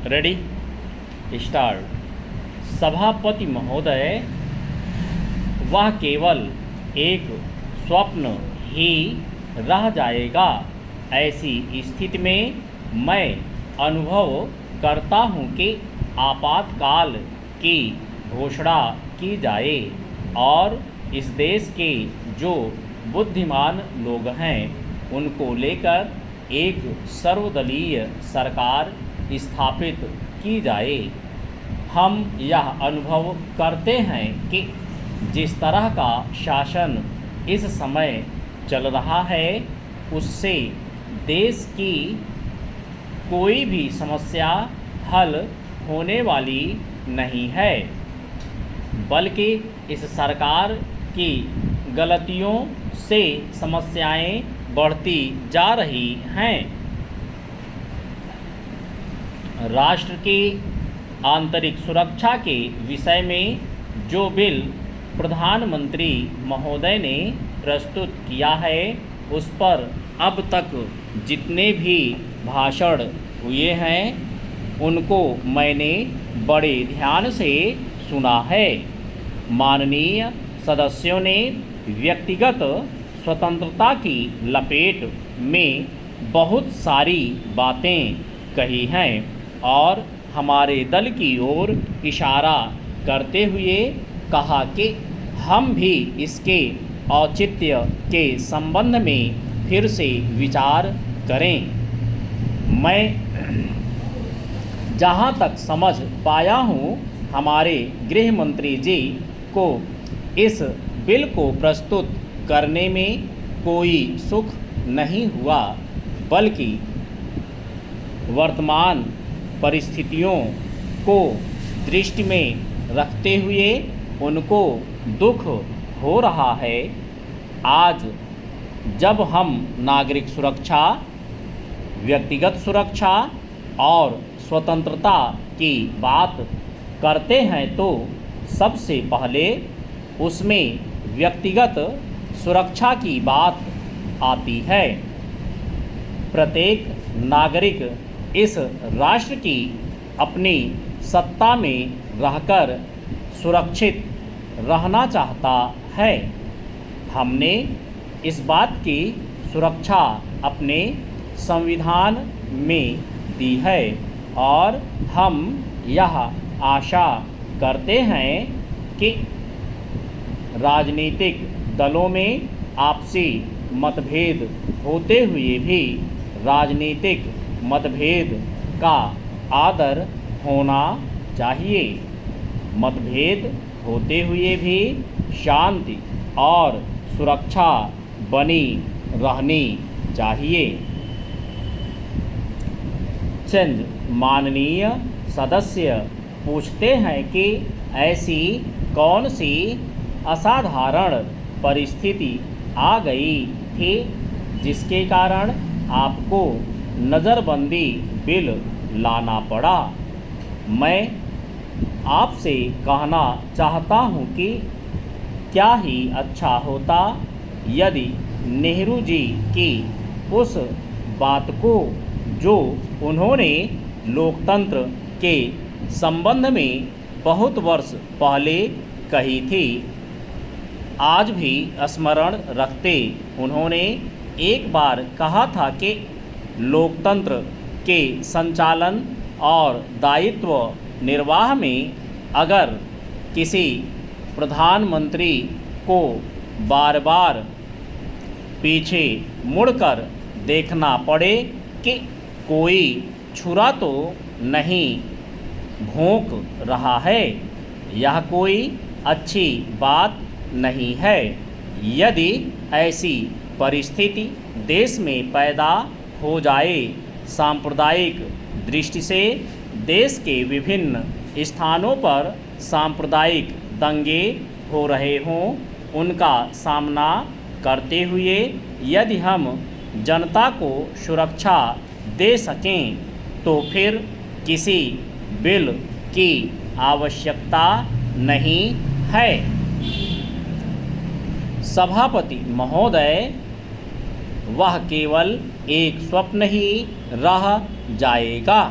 Ready start. सभापति महोदय, वह केवल एक स्वप्न ही रह जाएगा। ऐसी स्थिति में मैं अनुभव करता हूँ कि आपातकाल की घोषणा की जाए और इस देश के जो बुद्धिमान लोग हैं उनको लेकर एक सर्वदलीय सरकार स्थापित की जाए। हम यह अनुभव करते हैं कि जिस तरह का शासन इस समय चल रहा है उससे देश की कोई भी समस्या हल होने वाली नहीं है, बल्कि इस सरकार की गलतियों से समस्याएं बढ़ती जा रही हैं। राष्ट्र की आंतरिक सुरक्षा के विषय में जो बिल प्रधानमंत्री महोदय ने प्रस्तुत किया है उस पर अब तक जितने भी भाषण हुए हैं उनको मैंने बड़े ध्यान से सुना है। माननीय सदस्यों ने व्यक्तिगत स्वतंत्रता की लपेट में बहुत सारी बातें कही हैं और हमारे दल की ओर इशारा करते हुए कहा कि हम भी इसके औचित्य के संबंध में फिर से विचार करें। मैं जहां तक समझ पाया हूं, हमारे गृह मंत्री जी को इस बिल को प्रस्तुत करने में कोई सुख नहीं हुआ, बल्कि वर्तमान परिस्थितियों को दृष्टि में रखते हुए उनको दुख हो रहा है। आज जब हम नागरिक सुरक्षा, व्यक्तिगत सुरक्षा और स्वतंत्रता की बात करते हैं तो सबसे पहले उसमें व्यक्तिगत सुरक्षा की बात आती है। प्रत्येक नागरिक इस राष्ट्र की अपनी सत्ता में रहकर सुरक्षित रहना चाहता है। हमने इस बात की सुरक्षा अपने संविधान में दी है और हम यह आशा करते हैं कि राजनीतिक दलों में आपसी मतभेद होते हुए भी राजनीतिक मतभेद का आदर होना चाहिए। मतभेद होते हुए भी शांति और सुरक्षा बनी रहनी चाहिए। चंद माननीय सदस्य पूछते हैं कि ऐसी कौन सी असाधारण परिस्थिति आ गई थी जिसके कारण आपको नज़रबंदी बिल लाना पड़ा। मैं आपसे कहना चाहता हूं कि क्या ही अच्छा होता यदि नेहरू जी की उस बात को जो उन्होंने लोकतंत्र के संबंध में बहुत वर्ष पहले कही थी आज भी स्मरण रखते। उन्होंने एक बार कहा था कि लोकतंत्र के संचालन और दायित्व निर्वाह में अगर किसी प्रधानमंत्री को बार बार पीछे मुड़कर देखना पड़े कि कोई छुरा तो नहीं भोंक रहा है, यह कोई अच्छी बात नहीं है। यदि ऐसी परिस्थिति देश में पैदा हो जाए, सांप्रदायिक दृष्टि से देश के विभिन्न स्थानों पर सांप्रदायिक दंगे हो रहे हों, उनका सामना करते हुए यदि हम जनता को सुरक्षा दे सकें तो फिर किसी बिल की आवश्यकता नहीं है। सभापति महोदय, वह केवल एक स्वप्न ही रह जाएगा।